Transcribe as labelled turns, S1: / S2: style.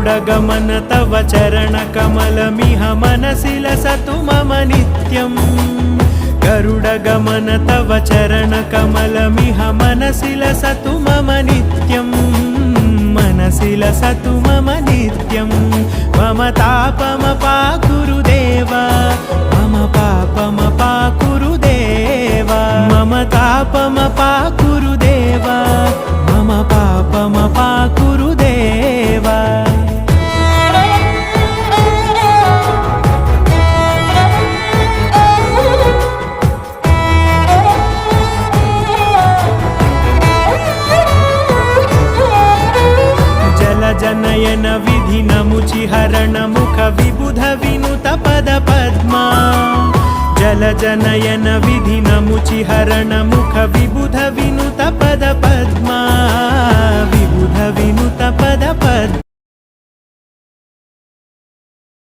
S1: गरुडगमन तव चरणकमलमिह मनसि लसतु मम नित्यम् गरुडगमन तव चरणकमलमिह मनसि लसतु मम नित्यम् मनसि लसतु मम नित्यम् मम तापमपाकुरु देव मम पापमपाकुरु देव मम तापमपाकुरु देव मम पापमपाकुरु देव जनयन विधिनमुचिहरण मुख विबुध विनुत पद पद्मा जलजनयन विधिनमुचिहरण मुख विबुध विनुत पद पद्मा विबुध विनुत पद पद्मा